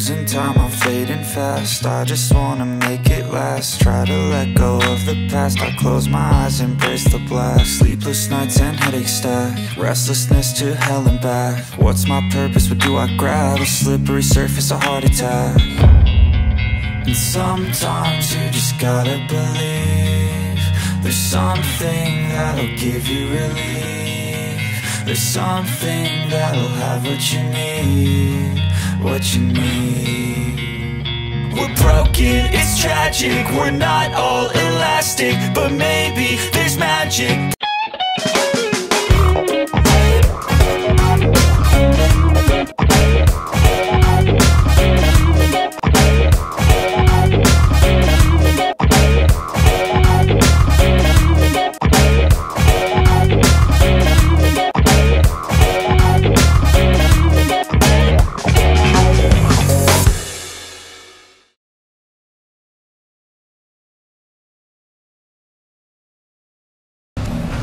losing time, I'm fading fast. I just wanna make it last. Try to let go of the past. I close my eyes, embrace the blast. Sleepless nights and headaches stack. Restlessness to hell and back. What's my purpose? What do I grab? A slippery surface, a heart attack. And sometimes you just gotta believe there's something that'll give you relief. There's something that'll have what you need. What you need. We're broken, it's tragic. We're not all elastic, but maybe there's magic.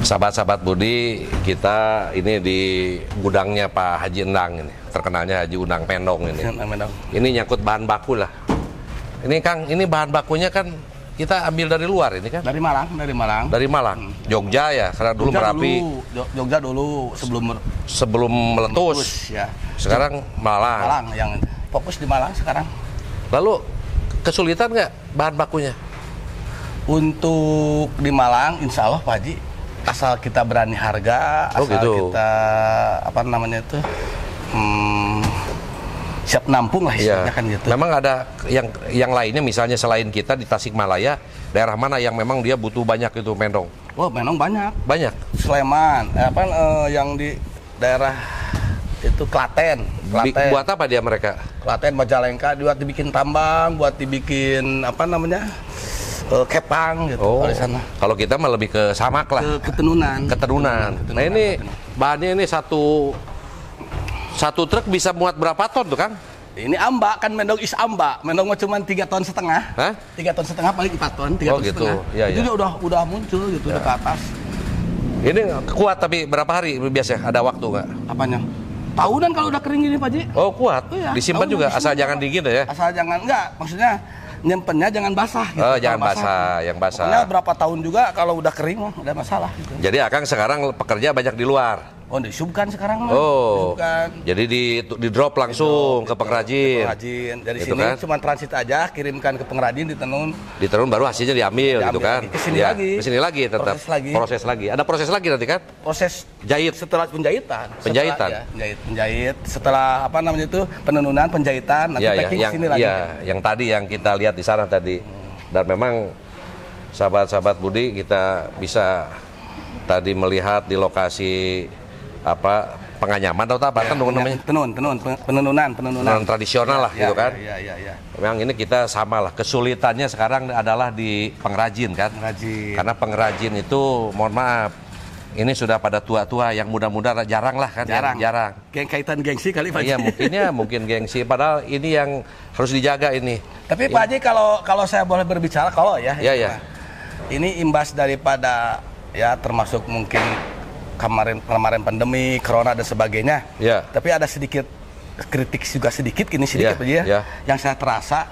Sahabat-sahabat Budi, kita ini di gudangnya Pak Haji Endang ini, terkenalnya Haji Undang Pendong ini. Ini nyangkut bahan baku lah. Ini Kang, ini bahan bakunya kan kita ambil dari luar ini kan? Dari Malang, dari Malang. Dari Malang, Jogja ya, karena dulu Merapi. Jogja dulu sebelum meletus. Ya. Sekarang Malang. Malang yang fokus di Malang sekarang. Lalu kesulitan nggak bahan bakunya? Untuk di Malang, insya Allah Pak Haji, asal kita berani harga, asal gitu. kita apa namanya itu siap nampung lah istilahnya kan gitu. Memang ada yang lainnya, misalnya selain kita di Tasikmalaya, daerah mana yang memang dia butuh banyak itu mendong? Oh, memang banyak. Banyak. Sleman, yang di daerah itu Klaten. Buat apa dia mereka? Klaten, Majalengka, buat dibikin tambang, buat dibikin apa namanya? Kepang gitu. Oh, di sana. Kalau kita mah lebih ke samak lah. Ketenunan. Nah ini bahannya ini satu truk bisa muat berapa ton tuh Kang? Ini ambak kan, mendong is ambak. Mendong cuma 3,5 ton. Hah? 3,5 ton paling 4 ton. 3 ton gitu. setengah. Ya, itu ya. dia udah muncul gitu udah ke atas. Ini kuat tapi berapa hari biasa? Ada waktu nggak? Apanya? Tahunan kalau udah kering gini Pak Ji. Oh kuat. Oh, ya. Disimpan juga asal jangan dingin ya. Asal jangan enggak, maksudnya nyimpennya jangan basah gitu. Oh, jangan basah, yang basah. Pokoknya berapa tahun juga kalau udah kering mah udah masalah gitu. Jadi Akang sekarang pekerja banyak di luar. Oh, disubkan sekarang mah. Oh. Disubkan. Jadi di drop langsung ke pengrajin. Dari gitu sini kan? cuma transit aja, kirimkan ke pengrajin, ditenun. Ditenun baru hasilnya diambil gitu kan. Ke sini ya, lagi. Ke sini lagi tetap. Proses lagi. Ada proses lagi nanti kan? Proses jahit setelah penjahitan. Penjahitan. Penjahit. Setelah apa namanya itu? Penenunan, penjahitan, nanti packing yang, sini lagi. Yang tadi yang kita lihat di sana tadi. Dan memang sahabat-sahabat Budi, kita bisa tadi melihat di lokasi apa penganyaman atau apa kan namanya? Penenunan tradisional lah gitu kan. Iya. Memang ini kita sama lah, kesulitannya sekarang adalah di pengrajin kan. Karena pengrajin itu mohon maaf, ini sudah pada tua-tua, yang muda-muda jarang lah kan. Jarang. Kaitan gengsi kali Pak Haji. Iya mungkin gengsi, padahal ini yang harus dijaga ini. Tapi Pak Haji, kalau saya boleh berbicara, kalau ya. Iya. Ini imbas daripada ya termasuk mungkin kemarin pandemi, corona dan sebagainya. Ya. Tapi ada sedikit kritik juga sedikit aja. Ya. Yang saya terasa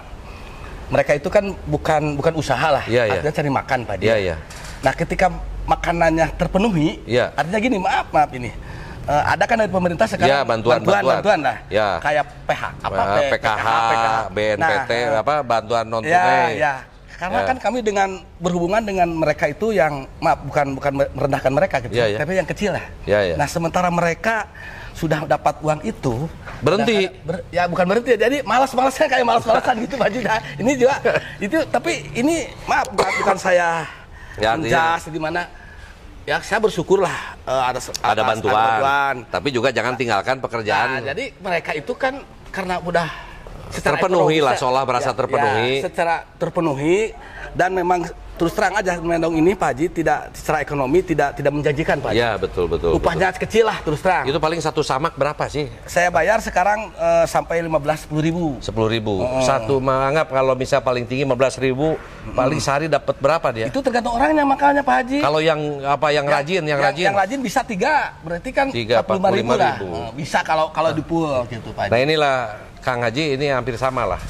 mereka itu kan bukan usaha lah, artinya cari makan Pak Haji. Iya. Nah, ketika makanannya terpenuhi, artinya gini, maaf ini. Ada kan dari pemerintah sekarang bantuan lah. Ya. Kayak PKH, BNPT, bantuan non tunai. Ya. Karena kan kami berhubungan dengan mereka itu yang bukan merendahkan mereka gitu, tapi yang kecil lah. Nah, sementara mereka sudah dapat uang itu berhenti. Bukan berhenti, jadi malas-malasan kayak malas-malasan gitu Pak Haji. Ini juga itu, tapi ini bukan saya menjas di mana. Ya, saya bersyukurlah ada bantuan. Tapi juga jangan tinggalkan pekerjaan. Nah, jadi mereka itu kan karena udah terpenuhi lah, seolah merasa terpenuhi. Secara terpenuhi, dan memang terus terang aja mendong ini Pak Haji tidak secara ekonomi tidak menjanjikan Pak Haji. Iya betul. Upahnya kecil lah terus terang. Itu paling satu samak berapa sih? Saya bayar sekarang sampai 10.000. 10.000. Satu menganggap kalau misal paling tinggi 15.000, paling sehari dapat berapa dia? Itu tergantung orangnya makanya Pak Haji. Kalau yang rajin, yang rajin bisa 3, berarti kan 45.000 lah. Bisa kalau di pool gitu Pak Haji. Nah inilah Kang Haji ini hampir sama lah.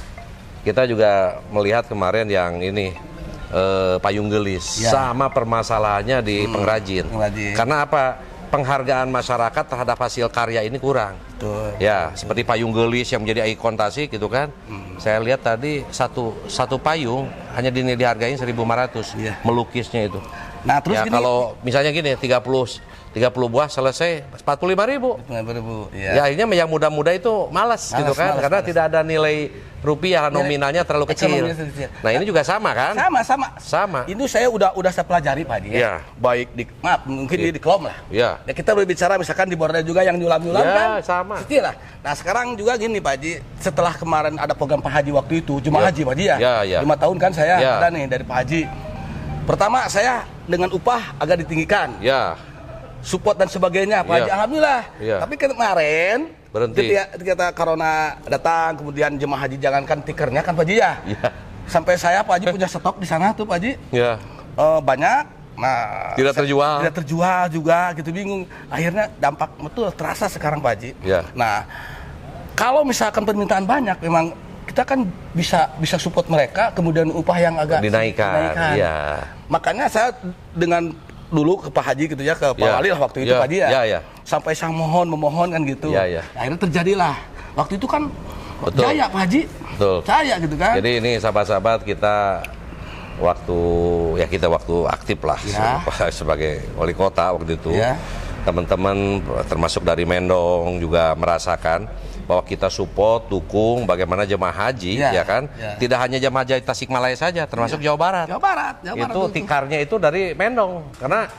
Kita juga melihat kemarin yang ini payung gelis, sama permasalahannya di pengrajin. Karena apa? Penghargaan masyarakat terhadap hasil karya ini kurang. Betul. Ya, seperti payung gelis yang menjadi ikon Tasik gitu kan. Saya lihat tadi satu payung hanya dihargain 1.500. Melukisnya itu. Nah, terus ya, gini, kalau misalnya gini 30 buah selesai 45.000. Ya, akhirnya yang muda-muda itu malas gitu kan, karena tidak ada nilai rupiah nominalnya terlalu kecil. Nah, ini juga sama kan? Sama. Ini saya udah saya pelajari Pak Haji ya. Baik di mungkin di Klom lah. Ya. Kita berbicara misalkan di Borneo juga yang nyulam-nyulam kan. Sama. Lah. Nah, sekarang juga gini Pak Haji, setelah kemarin ada program Pak Haji waktu itu, Jemaah Haji Pak Haji ya. 5 tahun kan saya ada nih dari Pak Haji. Pertama saya dengan upah agak ditinggikan. Support dan sebagainya Pak Haji, alhamdulillah. Tapi kemarin berhenti. Ketika corona datang, kemudian jemaah haji jangankan tikernya kan Pak Haji ya. Sampai saya Pak Haji punya stok di sana tuh Pak Haji. Banyak. Nah, tidak terjual juga gitu, bingung. Akhirnya dampak betul terasa sekarang Pak Haji. Nah, kalau misalkan permintaan banyak, memang kita kan bisa support mereka, kemudian upah yang agak dinaikkan. Makanya saya dengan dulu ke Pak Haji gitu ya, ke Pak Wali lah waktu itu Pak Haji ya. Sampai sang memohon kan gitu. Akhirnya terjadilah. Waktu itu kan jaya Pak Haji. Betul. Jaya gitu kan. Jadi ini sahabat-sahabat kita waktu aktif lah sebagai wali kota waktu itu. Teman-teman termasuk dari Mendong juga merasakan bahwa kita support, dukung bagaimana jemaah haji, tidak hanya jemaah haji Tasikmalaya saja, termasuk Jawa Barat. Itu tikarnya itu dari Mendong, karena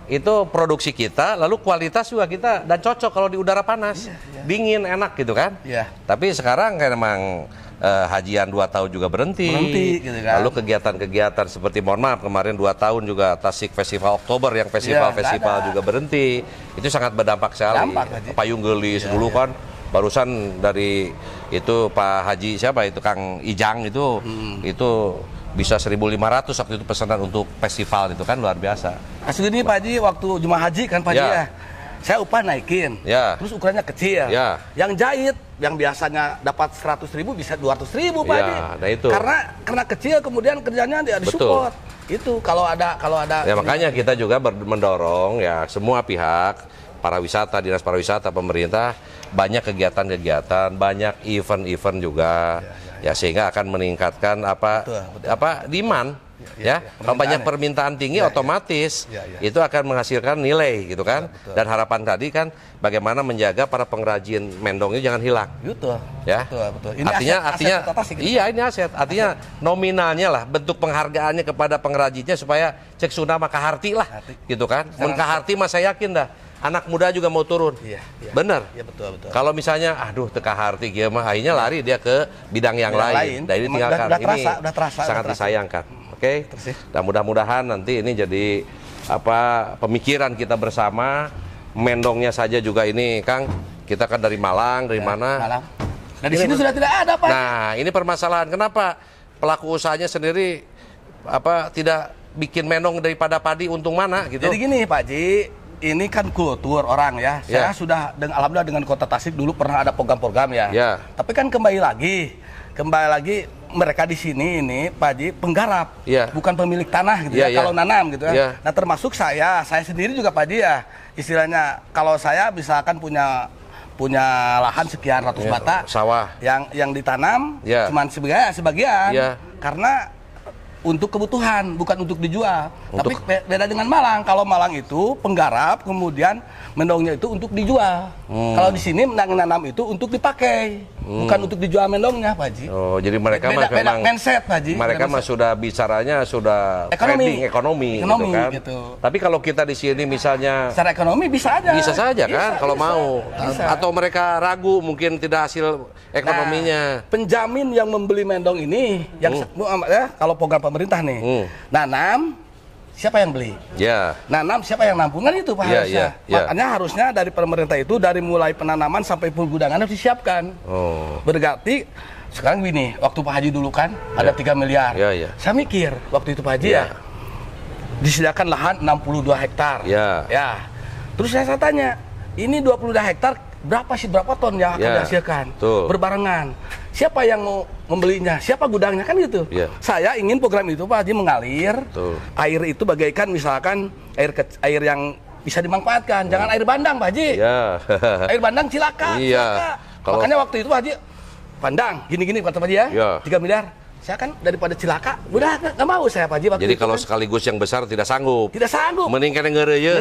itu produksi kita, lalu kualitas juga kita, dan cocok kalau di udara panas, dingin, enak gitu kan. Tapi sekarang kayak memang hajian 2 tahun juga berhenti gitu kan. Lalu kegiatan-kegiatan seperti, mohon maaf, kemarin 2 tahun juga Tasik Festival Oktober yang festival juga berhenti. Itu sangat berdampak sekali. Payung gelis dulu kan barusan dari itu Pak Haji siapa itu Kang Ijang itu bisa 1.500 waktu itu pesanan untuk festival, itu kan luar biasa. Kasus ini Pak Haji waktu jemaah haji kan Pak Haji saya upah naikin, terus ukurannya kecil. Yang jahit yang biasanya dapat 100.000 bisa 200.000 Pak Haji. Nah itu. Karena kecil, kemudian kerjanya dia disupport. Itu kalau ada. Ya makanya kita juga mendorong ya semua pihak, para wisata, dinas pariwisata, pemerintah, banyak kegiatan-kegiatan, banyak event-event juga, sehingga akan meningkatkan demand. Kalau banyak permintaan tinggi, otomatis itu akan menghasilkan nilai gitu kan. Dan harapan tadi kan bagaimana menjaga para pengrajin Mendong itu jangan hilang. Betul. Ini artinya ini aset. Artinya nominalnya lah, bentuk penghargaannya kepada pengrajinnya supaya cek suna maka harti lah, gitu kan. Mun kaharti mah saya yakin dah anak muda juga mau turun. Benar. Betul. Kalau misalnya teka harti kia mah akhirnya lari dia ke bidang yang lain. Dan ini tinggalkan. Udah terasa, sangat disayangkan. Oke. Dan mudah-mudahan nanti ini jadi pemikiran kita bersama. Mendongnya saja juga ini Kang, kita kan dari Malang, dari mana? Nah, di sini sudah tidak ada Pak. Nah, ini permasalahan. Kenapa pelaku usahanya sendiri tidak bikin Mendong daripada padi, untung mana gitu. Jadi gini Pak Ji, ini kan kultur orang ya. Saya sudah alhamdulillah dengan Kota Tasik dulu pernah ada program-program ya. Tapi kan kembali lagi mereka di sini ini Pak Haji penggarap, bukan pemilik tanah gitu kalau nanam gitu ya. Nah termasuk saya sendiri juga Pak Haji istilahnya kalau saya misalkan punya lahan sekian ratus bata sawah yang ditanam cuman sebagian karena untuk kebutuhan, bukan untuk dijual. Tapi beda dengan Malang. Kalau Malang itu penggarap, kemudian mendongnya itu untuk dijual. Kalau di sini menanam itu untuk dipakai, bukan untuk dijual mendongnya, Pak Haji. Oh, jadi mereka beda mindset, Pak Haji. Mereka mah sudah bicaranya sudah ekonomi gitu kan. Tapi kalau kita di sini misalnya secara ekonomi bisa saja kan kalau mau. Atau mereka ragu mungkin tidak hasil ekonominya. Penjamin yang membeli mendong ini yang kalau program pemerintah nih, nanam siapa yang beli? Nanam siapa yang nampung? Kan itu Pak harusnya. Makanya harusnya dari pemerintah itu dari mulai penanaman sampai penggudangan harus disiapkan. Berarti sekarang gini, waktu Pak Haji dulu kan ada 3 miliar. Saya mikir waktu itu Pak Haji disediakan lahan 62 hektar. Terus saya tanya, ini 22 hektar berapa ton yang akan dihasilkan berbarengan. Siapa yang mau membelinya? Siapa gudangnya kan gitu. Saya ingin program itu Pak Haji mengalir. Air itu bagaikan misalkan air yang bisa dimanfaatkan. Jangan air bandang Pak Haji. Air bandang cilaka. Makanya waktu itu Pak Haji pandang gini-gini kata Pak Haji ya. 3 miliar. Saya kan daripada cilaka, udah nggak mau saya Pak Haji. Jadi kalau sekaligus yang besar tidak sanggup. Tidak sanggup. Mending kan ngereye.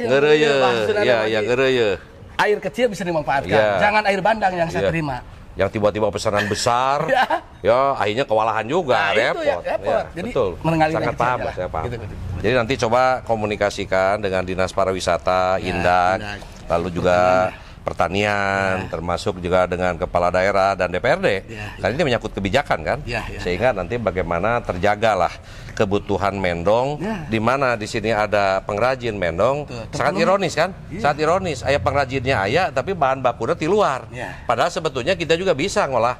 Ngereye. Air kecil bisa dimanfaatkan. Jangan air bandang yang saya terima. Yang tiba-tiba pesanan besar, akhirnya kewalahan juga, repot. Jadi, betul. Sangat paham, saya paham. Gitu. Jadi nanti coba komunikasikan dengan Dinas Pariwisata, Indak, lalu juga pertanian, termasuk juga dengan kepala daerah dan DPRD. Karena ini menyangkut kebijakan kan, sehingga nanti bagaimana terjagalah kebutuhan mendong, di mana di sini ada pengrajin mendong. Sangat ironis kan, sangat ironis. Ayah pengrajinnya ayah, tapi bahan bakunya di luar. Padahal sebetulnya kita juga bisa ngolah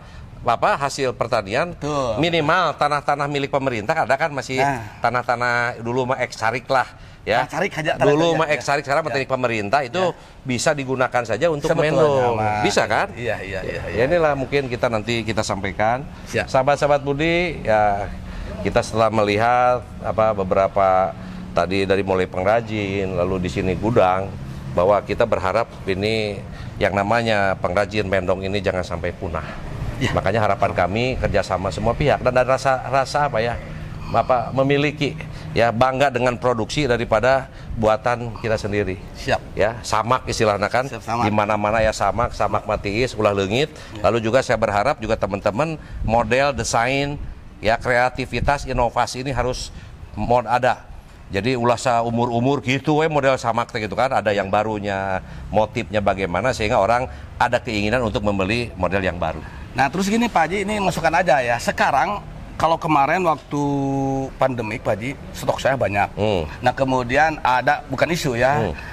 hasil pertanian. Minimal tanah-tanah milik pemerintah ada kan masih tanah-tanah dulu mah eksarik lah. Ya, dulu mah eksarik, sekarang milik pemerintah itu bisa digunakan saja untuk mendong, bisa kan? Iya. Ya inilah mungkin kita nanti kita sampaikan, sahabat-sahabat Budi, ya kita setelah melihat beberapa tadi dari mulai pengrajin, lalu di sini gudang, bahwa kita berharap ini yang namanya pengrajin mendong ini jangan sampai punah. Makanya harapan kami kerjasama semua pihak dan ada rasa memiliki bangga dengan produksi daripada buatan kita sendiri. Ya, samak istilahnya kan, di mana-mana ya samak matiis ulah leungit. Lalu juga saya berharap juga teman-teman model desain kreativitas inovasi ini harus ada. Jadi ulah umur gitu model samak gitu kan, ada yang barunya, motifnya bagaimana sehingga orang ada keinginan untuk membeli model yang baru. Nah, terus gini Pak Haji, ini masukan aja ya. Sekarang kalau kemarin waktu pandemik Pak Haji, stok saya banyak. Nah, kemudian ada bukan isu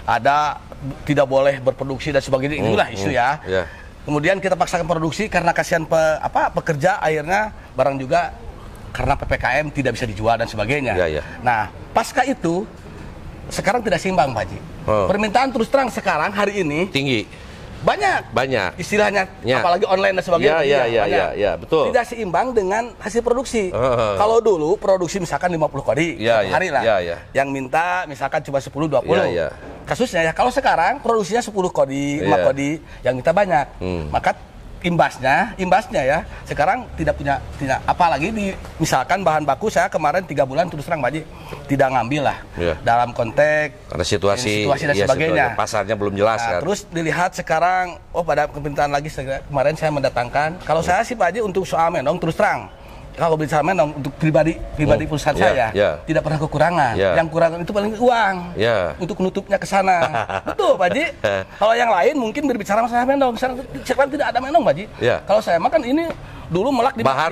ada tidak boleh berproduksi dan sebagainya, itulah isu Kemudian kita paksakan produksi karena kasihan pekerja, akhirnya barang juga karena PPKM tidak bisa dijual dan sebagainya. Nah, pasca itu sekarang tidak seimbang Pak Haji. Permintaan terus terang sekarang hari ini tinggi. Banyak istilahnya, apalagi online dan sebagainya. Betul. Tidak seimbang dengan hasil produksi. Kalau dulu produksi misalkan 50 kodi hari lah. Yang minta misalkan cuma 10-20. Kasusnya kalau sekarang produksinya 10 kodi, 5 kodi, yang minta banyak. Maka imbasnya sekarang tidak apalagi misalkan bahan baku saya kemarin 3 bulan terus terang Pak Haji tidak ngambil lah dalam konteks karena situasi dan sebagainya. Pasarnya belum jelas kan. Terus dilihat sekarang pada permintaan lagi kemarin saya mendatangkan. Kalau saya sih Pak Haji untuk soal mendong terus terang, kalau bicara mendong untuk pribadi perusahaan saya tidak pernah kekurangan. Yang kurang itu paling uang untuk menutupnya ke sana. Betul Pak Haji. Kalau yang lain mungkin berbicara masalah mendong, sekarang tidak ada mendong Pak Haji. Kalau saya makan ini dulu melak di bahan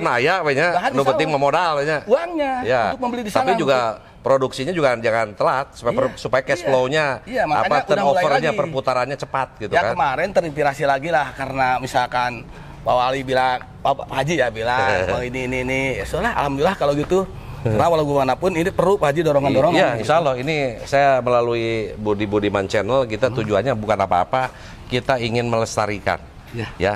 nu penting memodal uangnya untuk membeli di sana. Tapi juga produksinya juga jangan telat supaya cash flow-nya turnover-nya perputarannya cepat gitu kan. Kemarin terinspirasi lagi lah karena misalkan Pak Wali bilang, Pak Haji bilang, ini. Soalnya alhamdulillah kalau gitu. Karena walau bagaimanapun ini perlu Pak Haji dorongan-dorongan. Iya, insya Allah ini saya melalui Budi Budiman Channel, kita tujuannya bukan apa-apa, kita ingin melestarikan.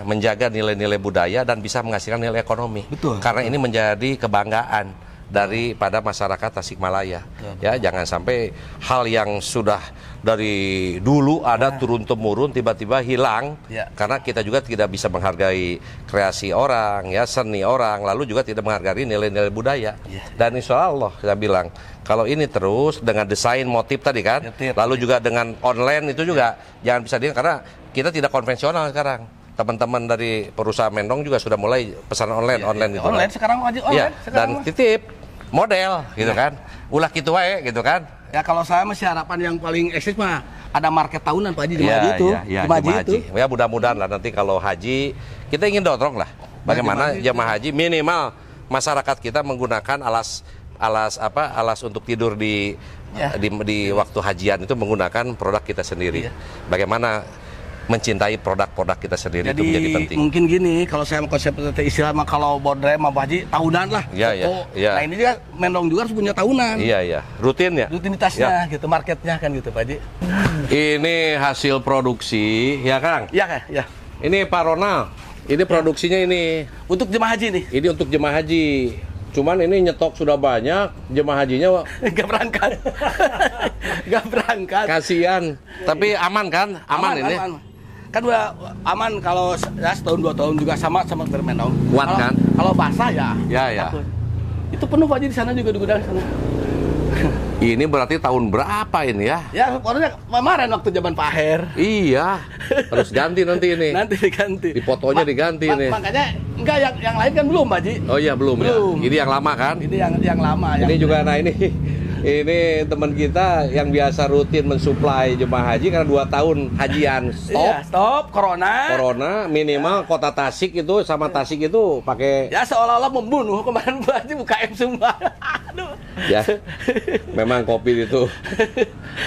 Menjaga nilai-nilai budaya dan bisa menghasilkan nilai ekonomi. Betul. Karena ini menjadi kebanggaan daripada masyarakat Tasikmalaya. Jangan sampai hal yang sudah dari dulu ada turun-temurun tiba-tiba hilang karena kita juga tidak bisa menghargai kreasi orang, seni orang, lalu juga tidak menghargai nilai-nilai budaya. Dan insya Allah saya bilang kalau ini terus dengan desain motif tadi kan, lalu juga dengan online itu juga jangan bisa karena kita tidak konvensional sekarang. Teman-teman dari perusahaan mendong juga sudah mulai pesanan online gitu. Online sekarang wajib online. Dan titip model gitu kan. Ulah gitu wae gitu kan. Ya kalau saya masih harapan yang paling eksis mah ada market tahunan Pak Haji di Haji itu. Ya mudah-mudahan lah nanti kalau haji kita ingin dorong lah bagaimana jemaah haji minimal masyarakat kita menggunakan alas untuk tidur di waktu hajian itu menggunakan produk kita sendiri. Bagaimana mencintai produk-produk kita sendiri. Jadi, itu menjadi penting. Mungkin gini, kalau saya konsep istilah mah kalau bodrem sama Pak Haji tahunan lah. Iya. Nah ini juga Mendong juga harus punya tahunan. Iya. Rutin ya? Rutinitasnya gitu, marketnya kan gitu Pak Haji. Ini hasil produksi, ya Kang? Iya. Ini Pak Ronald, ini produksinya ini. Untuk jemaah haji nih? Ini untuk jemaah haji. Cuman ini nyetok sudah banyak, jemaah hajinya Gak berangkat. Gak berangkat. kasihan. Tapi aman kan? Aman ini? Aman. Kan udah aman kalau ya setahun 2 tahun juga sama Mendong. Kuat kan? Kalau basah ya. Ya. Takut. Itu penuh Pak Haji di sana juga di gudang sana. Ini berarti tahun berapa ini ya? Ya, pokoknya kemarin waktu zaman Pak Her. Iya, harus ganti nanti ini. Nanti diganti. Di fotonya diganti nih. Makanya enggak yang lain kan belum, Pak Haji. Oh iya belum. Ya. Ini yang lama kan? Ini yang lama. Ini juga ini teman kita yang biasa rutin mensuplai jemaah haji karena 2 tahun hajian stop corona minimal kota Tasik itu sama Tasik itu pakai ya seolah-olah membunuh kemarin Pak Haji buka M semua. Aduh. Ya. Memang COVID itu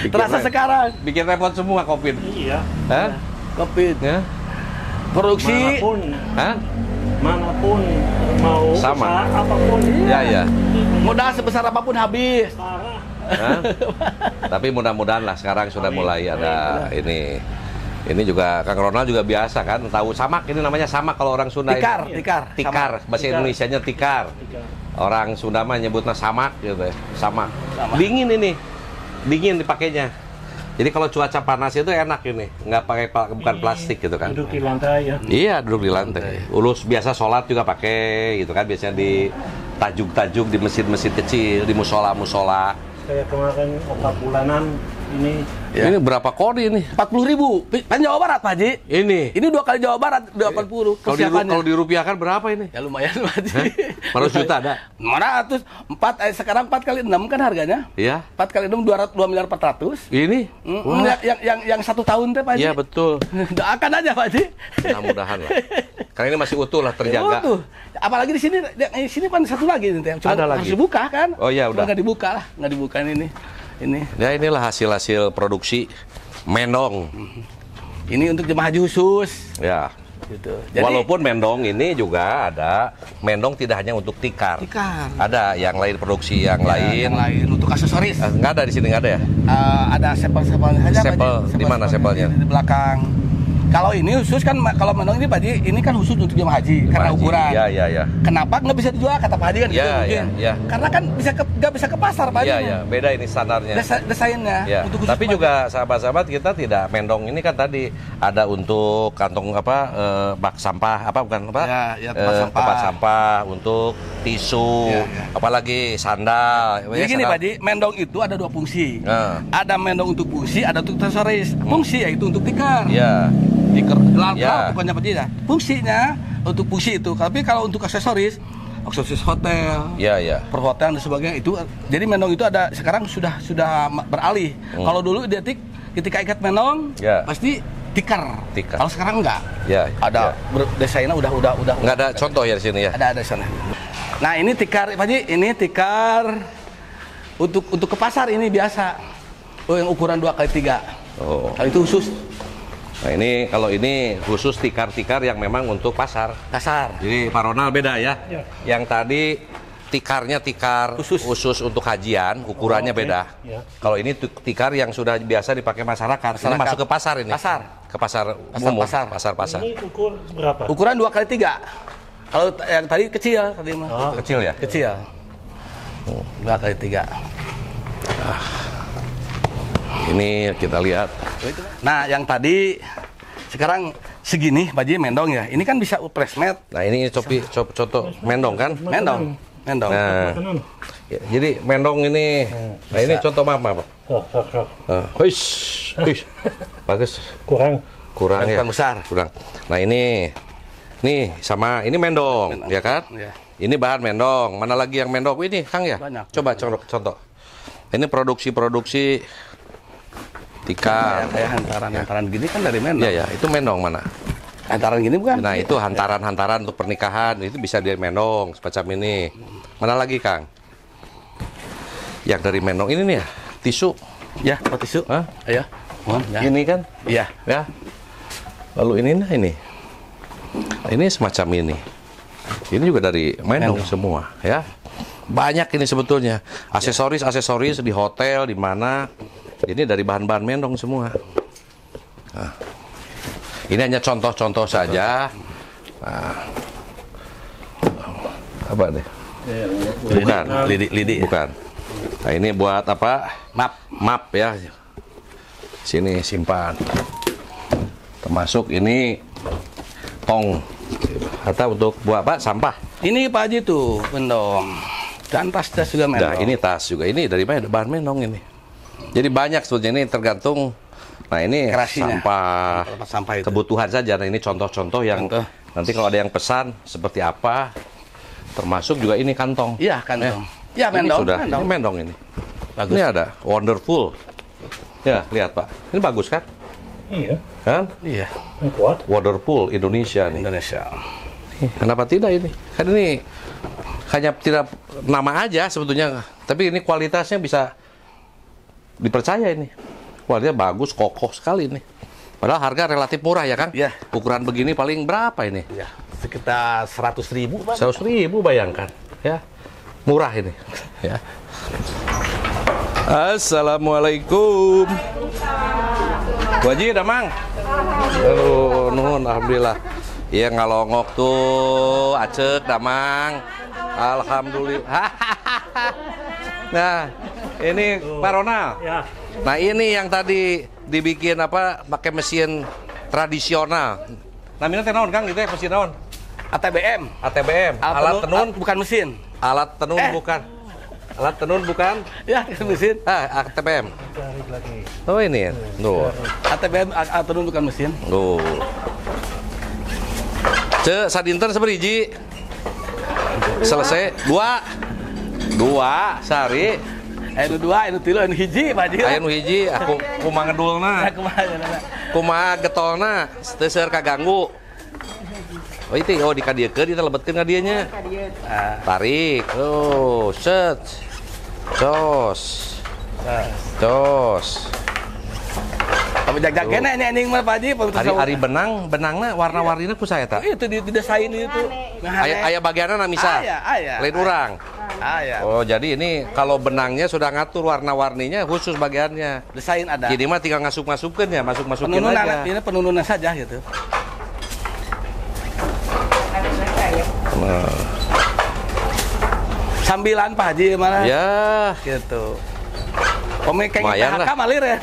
terasa sekarang bikin repot semua COVID. Iya. Hah? COVID. Ya. Produksi manapun mau sama usaha apapun. Ya. Modal sebesar apapun habis. Tapi mudah-mudahan lah sekarang sudah mulai ada ini. Ini juga Kang Ronald juga biasa kan tahu samak, ini namanya samak kalau orang Sunda. Tikar. Bahasa Indonesianya tikar. Orang Sunda mah nyebutnya samak gitu ya. Samak. Dingin ini. Dingin dipakainya. Jadi kalau cuaca panas itu enak ini, nggak pakai bukan plastik gitu kan. Duduk di lantai ya. Iya, duduk di lantai. Ulus biasa sholat juga pakai gitu kan, biasanya di tajuk-tajuk di masjid-masjid kecil, di musola-musola. Kayak kemarin otak bulanan ini. Ya. Ini berapa kodi ini? 40.000. Kan Jawa Barat Pak Haji. Ini 2 kali Jawa Barat 80. Kalau dirupiahkan berapa ini? Ya lumayan Pak Haji. 400 juta ada? 400. Sekarang 4 kali 6 kan harganya? Iya. 4 kali 6 2.400.000.000. Ini? Yang 1 tahun teh Pak Haji. Iya betul. Doakan aja Pak Haji. Mudah-mudahan lah. Karena ini masih utuh lah, terjaga. Utuh. Apalagi di sini kan satu lagi nih. Cuma ada harus lagi. dibuka kan? Oh iya udah. Nggak dibuka lah, nggak dibuka ini. Ya inilah hasil produksi Mendong. Ini untuk jemaah haji khusus. Ya. Gitu. Jadi, walaupun Mendong ini juga ada Mendong tidak hanya untuk tikar. Ada yang lain produksi yang lain. Yang lain untuk aksesoris. Nggak ada di sini, nggak ada ya? Ada sampel-sampelnya aja. Sampel di mana sampelnya? Di belakang. Kalau ini khusus kan, kalau Mendong ini Pak Haji, ini kan khusus untuk jemaah haji karena ukuran. Iya. Kenapa nggak bisa dijual kata Pak Haji kan? Iya. Karena kan nggak bisa ke pasar Pak Haji. Iya. Beda ini standarnya. Desainnya. Ya. Tapi juga sahabat-sahabat kita tidak Mendong ini kan tadi ada untuk kantong bak sampah tempat sampah untuk tisu, apalagi sandal. Jadi gini Pak Haji, Mendong itu ada 2 fungsi. Ada Mendong untuk fungsi, ada untuk aksesoris. Fungsi yaitu untuk tikar. Iya. Pokoknya Pak Haji ya. Fungsinya untuk fungsi itu. Tapi kalau untuk aksesoris hotel, perhotelan dan sebagainya itu. Jadi Mendong itu ada sekarang sudah beralih. Kalau dulu identik ketika ikat Mendong pasti tikar. Kalau sekarang enggak. Ada desainnya udah. Enggak ada contoh ya di sini ya. Ada sana. Nah ini tikar Pak Haji, ini tikar untuk ke pasar ini biasa. Yang ukuran 2x3. Kalau itu khusus. Nah kalau ini khusus tikar-tikar yang memang untuk pasar. Jadi Pak Ronald beda ya. Yang tadi tikarnya tikar khusus untuk hajian, ukurannya beda. Kalau ini tikar yang sudah biasa dipakai masyarakat. Ini masuk ke pasar ini. Ke pasar umum. Pasar. Ini ukur berapa? Ukuran 2x3. Kalau yang tadi kecil Kecil ya? Kecil. 2x3. Ini kita lihat. Nah, yang tadi sekarang segini Pak Haji Mendong ya. Ini kan bisa presmed. Nah, ini contoh Mendong kan? Mendong. Nah, jadi Mendong ini. Nah, ini contoh apa? Bagus. Kurang ya. Besar. Kurang. Nah, ini sama ini Mendong, ya kan? Ini bahan Mendong. Mana lagi yang Mendong? Ini Kang ya? Banyak. Coba contoh. Ini produksi tikar. Kayak hantaran gini kan dari Mendong. Iya, itu Mendong mana? Hantaran gini bukan? Nah, itu hantaran untuk pernikahan. Itu bisa dari Mendong, semacam ini. Mana lagi, Kang? Yang dari Mendong ini nih ya, tisu. Ya, tisu. Hah? Iya. Ini kan? Iya. Ya. Lalu ini semacam ini. Ini juga dari Mendong semua, ya. Banyak ini sebetulnya. Aksesoris di hotel, di mana. Ini dari bahan-bahan Mendong semua. Nah, ini hanya contoh-contoh saja. Nah, apa deh? Bukan, lidi. Bukan. Nah, ini buat apa? Map ya. Sini simpan. Termasuk ini tong. Atau untuk buat apa? Sampah. Ini Pak Haji tuh Mendong. Dan tas juga Mendong. Nah, ini tas juga. Ini dari bahan Mendong ini. Jadi banyak sebetulnya, ini tergantung. Nah, ini Kerasinya. sampah itu. Kebutuhan saja. Nah, ini contoh-contoh yang nanti kalau ada yang pesan seperti apa. Termasuk juga ini kantong. Iya, kantong. Ya, Mendong. Ini Mendong ini. Bagus. Ini ada wonderful. Ya, lihat Pak. Ini bagus kan? Iya. Kan? Iya. Ini kuat. Wonderful Indonesia nih. Indonesia. Kenapa tidak ini? Kan ini hanya tidak nama aja sebetulnya, tapi ini kualitasnya bisa dipercaya ini. Kualitasnya bagus, kokoh sekali ini. Padahal harga relatif murah ya Kang? Iya. Ukuran begini paling berapa ini? Iya. Sekitar 100.000 Pak. 100.000 bayangkan, ya. Murah ini. Ya. Assalamualaikum. Bu Haji, Damang. Halo, nuhun, alhamdulillah. Iya ngalongok tuh, acek, Damang. Alhamdulillah. Nah, ini Pak Ronald. Ya. Nah, ini yang tadi dibikin apa? Pakai mesin tradisional. Namanya teh naon, Kang? Itu ya mesin naon? ATBM. Alat tenun. Bukan mesin. Alat tenun bukan. Alat tenun bukan. Ya, mesin. ATBM. Tarik lagi. Oh ini, tuh. ATBM alat tenun bukan mesin. Tuh. Cek, sadinten seberiji. Selesai. Dua, sari. Anu 2, anu 3, anu 1 Pak Haji. Aya nu hiji, aku kumaha ngedulna. Kumaha getolna, teu seueur kaganggu. Oh itu, dikadiekeun, kita lebetkeun ka dieu nya. Tarik. Oh, set. Cos. Kamu jag-jag kene nih mah Pak Haji. Ari benangna warna-warnina ku saya tak? Itu didesain itu. Aya bagianna misa. Aya. Lain urang. Aya. Oh, jadi ini kalau benangnya sudah ngatur warna-warninya khusus bagiannya. Desain ada. Jadi mah tinggal masuk-masukin ya, masukin aja. Ini penununan saja gitu. Nah. Sambilan Pak Haji mana? Ya, Gitu. Pemikeng lumayan lah. PHK malir ya.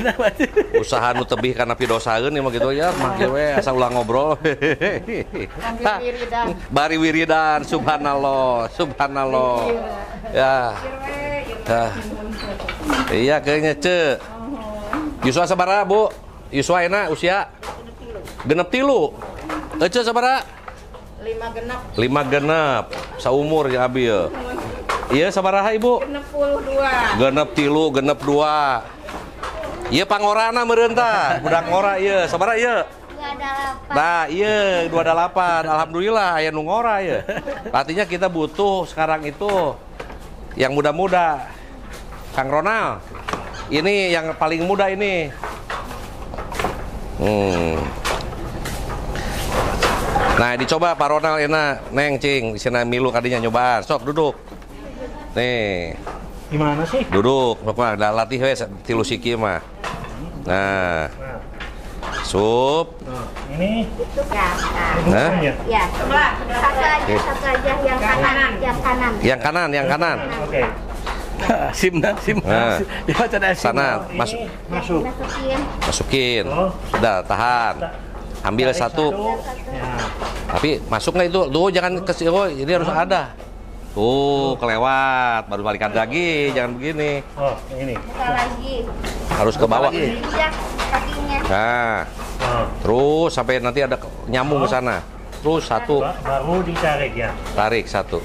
Usaha nu tebih kana pidosaeun ya mah gitu ya, mah ge we asa ulah ngobrol. Bari wiridan, subhanallah. Ya. Iya kayaknya Ce. Yuswa sabaraha, Bu? Yuswa enak usia? 63. Ece sabaraha? 5 genep. Saumur ya abi ya. Iya sabaraha Ibu? 62. Genep 2. Iya pangorana meureun tah, budak ngora ieu. Sabaraha ieu? 28. Nah, iya 28. Alhamdulillah aya nu ngora ieu. Artinya kita butuh sekarang itu yang muda-muda. Kang Ronald. Ini yang paling muda ini. Nah, dicoba Pak Ronald enak. Neng cing, di sana milu kadinya nyobaan. Sok duduk. Nih. Gimana sih? Duduk, mah da latih we tilu siki mah. Nah. Sup. Ini Hah? Ya, satu aja yang kanan. Yang kanan. Oke. Sim. Nah. Dia baca ada sim. Sana, Ini masuk. masukin. Oh. Sudah, tahan. Ambil Tarik satu. Ya. Tapi masuk nggak itu? Tuh jangan ke ini harus ada. Tuh kelewat, baru balikan lagi, jangan begini. Oh, ini. Buka lagi. Harus ke bawah. Injak kakinya. Nah, Oh. terus sampai nanti ada nyambung ke sana. Terus satu, Baru ditarik ya. tarik satu.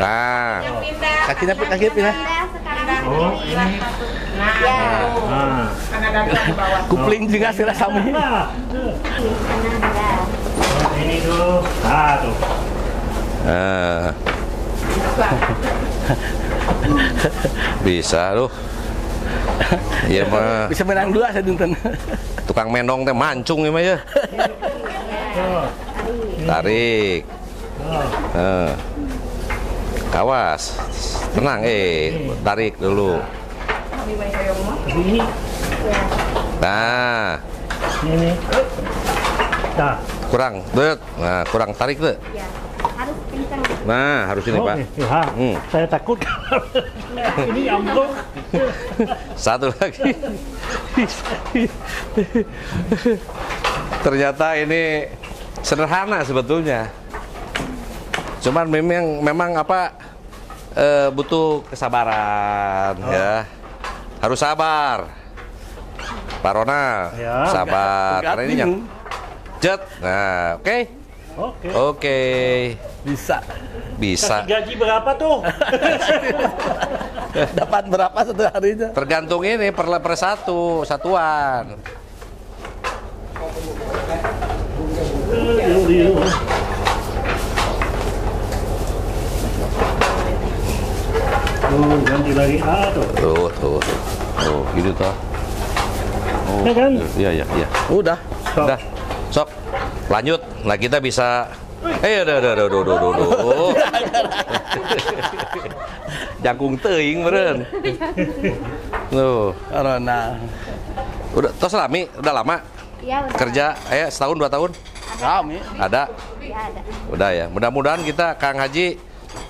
Nah, Pindah. Kakinya pindah. Pindah sekarang Oh, kiri. ini. Ya. Nah. Kupling juga sila sami. Nah. Kanan ada. Ini dulu. Ah, tuh. nah. Bisa loh. Iya mah. Bisa menang 2 saya dinten. Tukang menong teh mancung ya mah ya. Tarik. Kawas. Tenang tarik dulu. Ini. Nah, Ini. Dah. kurang. Nah, kurang tarik tuh. Ya, harus kencang. Nah, harus ini, Pak. Ya, saya takut. Ini ambruk. Satu lagi. Ternyata ini sederhana sebetulnya. Cuman memang apa butuh kesabaran ya. Harus sabar. Pak Ronald, Ya. sabar. Karena ini yang jet. Nah, oke. Oke. Bisa. Bisa. Kasih gaji berapa tuh? Dapat berapa satu harinya? Tergantung ini per satuan. Ganti lagi. Tuh. Tuh. Gitu toh. Oh, Ya kan? Iya. Udah. Udah. Sok. Lanjut. Nah, kita bisa udah. Jangkung teuing meureun. Tuh. Corona. Udah tos lami, udah lama Ya, udah. kerja setahun 2 tahun. Kami. Ada. Ya, ada. Udah ya. Mudah-mudahan kita Kang Haji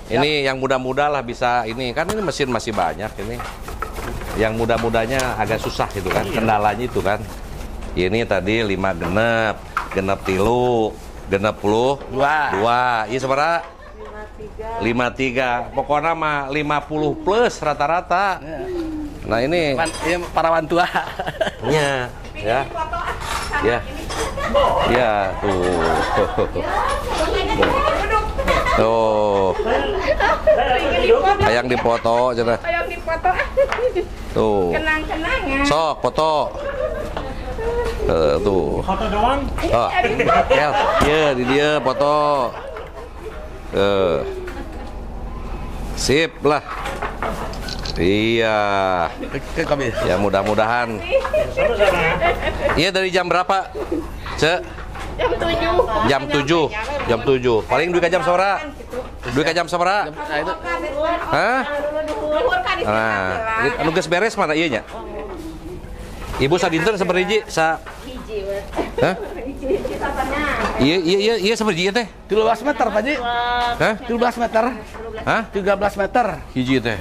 ini yang mudah-mudah lah bisa ini kan ini mesin masih banyak ini. Yang mudah-mudahnya agak susah gitu kan. Kendalanya itu kan. Ini tadi 5 genep tilu, genep puluh, 2. Iya sabaraha? 53. Pokoknya mah 50 plus rata-rata. Nah ini Para wantua. ya. Ya, tuh. Tuh. Hayang dipoto cenah. Hayang dipoto. Tuh. Kenang-kenangan. Sok foto. Tuh. Foto doang. Oh. Ya, di dia foto. Sip lah. Iya. Kami. Ya mudah-mudahan. Iya dari jam berapa? Cek? Jam 7. Jam 7. Paling duit ka jam sabaraha? Duit ka jam sabaraha? Hah? Nah, anu geus beres mana ieu nya? Ibu sadinten saberhiji sa Hah? Iya saberhiji teh? 13 meter, Pak Ji. Hah? 13 meter. Hah? 13 meter. Hiji teh.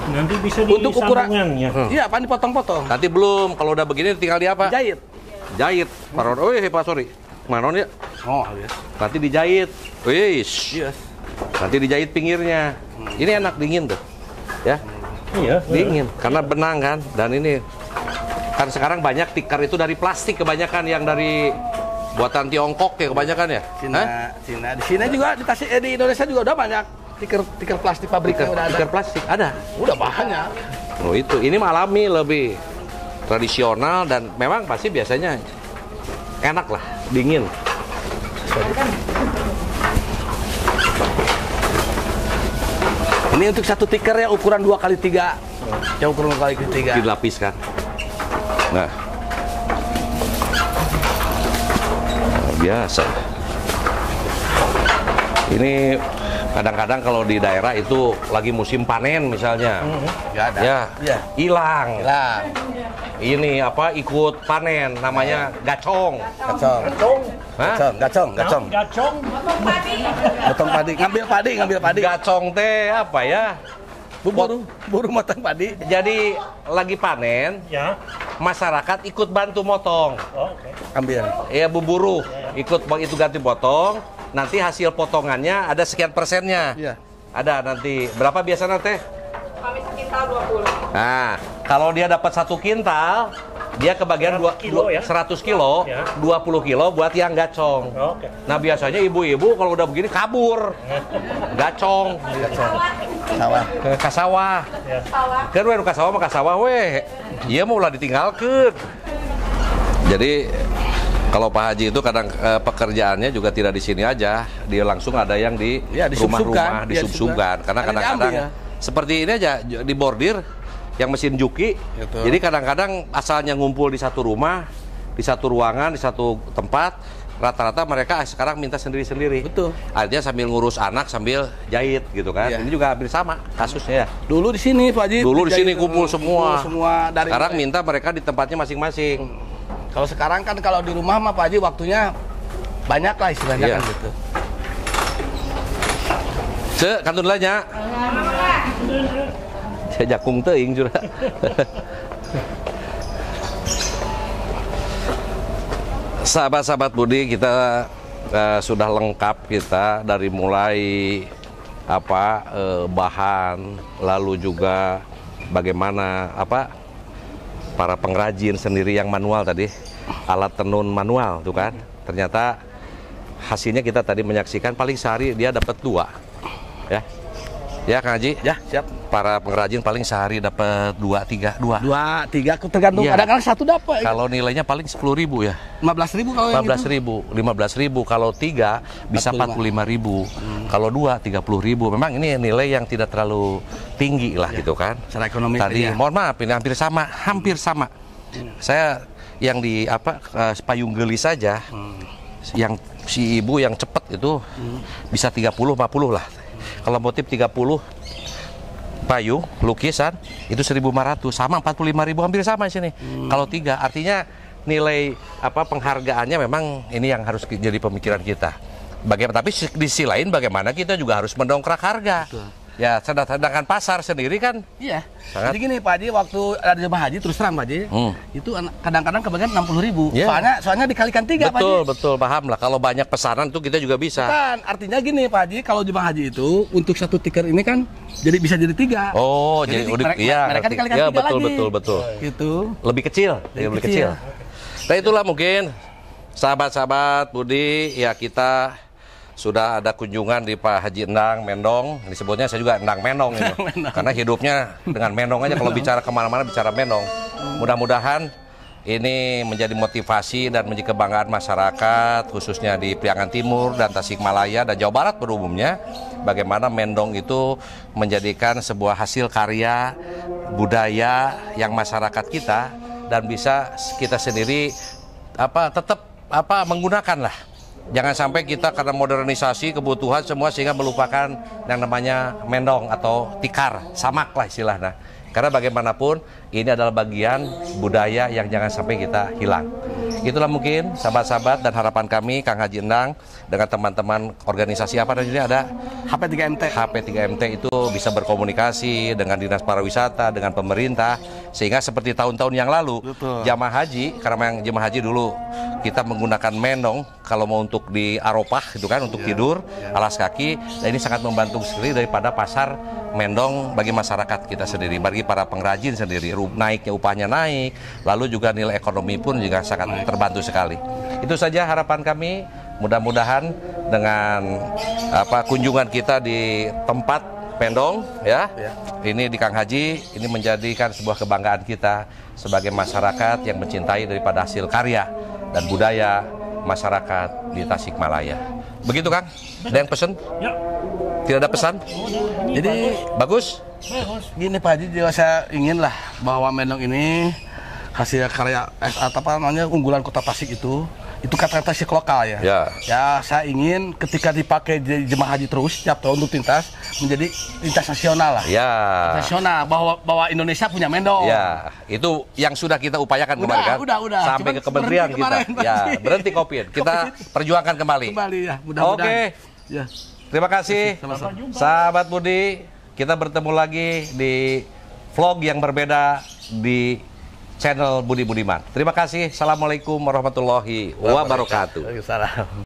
Nanti bisa Untuk ukuran. disambungannya. Iya, apa dipotong-potong. Nanti belum, kalau udah begini tinggal di apa? Jahit. Jahit. Pak sorry. Manon ya? Oh, iya. Nanti dijahit. Wis. Yes. Nanti dijahit pinggirnya. Ini enak dingin tuh. Ya. Iya. Dingin karena benang kan dan ini kan sekarang banyak tikar itu dari plastik kebanyakan yang dari buatan Tiongkok ya kebanyakan ya. Cina. Di Cina juga di Indonesia juga udah banyak tikar plastik pabriknya udah ada. Tikar plastik ada. Udah banyak. Oh itu ini mah alami lebih tradisional dan memang pasti biasanya enak lah dingin. Ini untuk satu tikar ya ukuran 2x3. Ya ukuran 2x3. Dilapiskan. Nah, biasa. Ini kadang-kadang kalau di daerah itu lagi musim panen misalnya, Nggak ada. ya Iya. hilang. Hilang. Ini apa ikut panen namanya gacong. Gacong. Hah? Gacong. Gacong. Potong padi, ngambil padi. Gacong teh apa ya? Buru motong padi. Jadi lagi panen, Ya. masyarakat ikut bantu motong. Oh, oke. Ambil. Ya buburu ikut itu ganti potong. Nanti hasil potongannya ada sekian persennya. Iya. Ada nanti berapa biasanya teh? Kami sekintal 20. Nah, kalau dia dapat 1 kintal, dia kebagian 100 kilo, Ya. 20 kilo buat yang gacong. Oke. Nah, biasanya ibu-ibu kalau udah begini kabur. Gacong. Sawah. Ke sawah. Ya. Kan we nu ka sawah mah ka sawah we. Ieu mah ulah ditinggalkeun. Jadi kalau Pak Haji itu kadang pekerjaannya juga tidak di sini aja, dia langsung ada yang di Ya, rumah-rumah disubsubkan. disubsubkan. Karena Ada kadang-kadang diambil, ya. seperti ini aja di bordir yang mesin juki. Gitu. Jadi kadang-kadang asalnya ngumpul di satu rumah, di satu ruangan, di satu tempat, rata-rata mereka sekarang minta sendiri-sendiri. Betul. Artinya sambil ngurus anak sambil jahit gitu kan. Iya. Ini juga hampir sama kasusnya ya. Dulu di sini Pak Haji. Dulu di sini kumpul semua. Dari sekarang minta mereka di tempatnya masing-masing. Kalau sekarang kan kalau di rumah mah Pak Haji waktunya banyak lah istilahnya Iya. kan gitu. Kantun lanya. Saya jakung teuing juga. Sahabat-sahabat Budi, kita sudah lengkap kita dari mulai bahan, lalu juga bagaimana para pengrajin sendiri yang manual tadi, alat tenun manual tuh kan. Ternyata hasilnya kita tadi menyaksikan paling sehari dia dapat 2. Ya. Ya Kang Haji? Ya, siap. Para pengrajin paling sehari dapat 2, 3. 2, 3 tergantung. Iya. Kadang-kadang 1 dapat. Kalau nilainya paling 10.000 ya. 15.000 kalau yang itu. 15.000 kalau 3 bisa 45.000. Kalau 2 30.000. Memang ini nilai yang tidak terlalu tinggi lah gitu kan. Secara ekonomi tadi ya. mohon maaf ini hampir sama. Saya yang di payung gelis saja. Yang si ibu yang cepat itu bisa 30-50 lah. Kalau motif 30 payung lukisan itu 1.500, sama 45.000, hampir sama di sini. Kalau 3 artinya nilai penghargaannya memang ini yang harus jadi pemikiran kita. Tapi di sisi lain bagaimana kita juga harus mendongkrak harga. Betul. Ya, sedangkan pasar sendiri kan. Iya. Sangat. Jadi gini Pak Haji, waktu ada jemaah haji terus terang Pak Haji, itu kadang-kadang kebagian 60.000. Yeah. Soalnya dikalikan 3 Pak Haji. Betul, paham lah. Kalau banyak pesanan tuh kita juga bisa. Kan, artinya gini Pak Haji, kalau jemaah haji itu untuk 1 tikar ini kan bisa jadi 3. Oh, jadi mereka dikalikan 3 lagi. Betul. Gitu. Lebih kecil. Nah itulah mungkin sahabat-sahabat Budi, ya kita sudah ada kunjungan di Pak Haji Endang Mendong. Disebutnya saya juga Endang Mendong ini. Karena hidupnya dengan Mendong aja, kalau bicara kemana-mana bicara Mendong. Mudah-mudahan ini menjadi motivasi dan menjadi kebanggaan masyarakat, khususnya di Priangan Timur dan Tasikmalaya dan Jawa Barat pada umumnya, bagaimana Mendong itu menjadikan sebuah hasil karya budaya yang masyarakat kita dan bisa kita sendiri tetap menggunakan lah. Jangan sampai kita karena modernisasi kebutuhan semua sehingga melupakan yang namanya mendong atau tikar, samak lah istilahnya. Karena bagaimanapun ini adalah bagian budaya yang jangan sampai kita hilang. Itulah mungkin sahabat-sahabat dan harapan kami Kang Haji Endang dengan teman-teman organisasi apa namanya ada HP3MT. HP3MT itu bisa berkomunikasi dengan Dinas Pariwisata, dengan pemerintah, sehingga seperti tahun-tahun yang lalu. Betul. Jamaah haji, karena yang jemaah haji dulu kita menggunakan mendong kalau mau untuk di Arafah itu kan untuk tidur, alas kaki. Dan ini sangat membantu sekali daripada pasar mendong bagi masyarakat kita sendiri, bagi para pengrajin sendiri. Naiknya upahnya naik, lalu juga nilai ekonomi pun juga sangat terbantu sekali. Itu saja harapan kami. Mudah-mudahan dengan kunjungan kita di tempat mendong ini di Kang Haji, ini menjadikan sebuah kebanggaan kita sebagai masyarakat yang mencintai daripada hasil karya dan budaya masyarakat di Tasikmalaya. Begitu Kang? Ada yang pesan? Ya. Tidak ada pesan? Jadi bagus? gini Pak Haji, juga saya ingin lah bahwa mendong ini hasil karya unggulan Kota Tasik itu kata Tasik lokal ya. Ya, saya ingin ketika dipakai di jemaah haji terus setiap tahun untuk lintas menjadi lintas nasional lah. Ya. Nasional bahwa Indonesia punya mendong. Ya, itu yang sudah kita upayakan kemarin kan. Udah. Sampai ke kementerian kita. Ya, berhenti COVID. Kita perjuangkan kembali. Ya, mudah-mudahan. Oke. Ya. Terima kasih. Sama-sama. Sahabat Budi, kita bertemu lagi di vlog yang berbeda di channel Budi Budiman. Terima kasih. Assalamualaikum warahmatullahi wabarakatuh. Waalaikumsalam.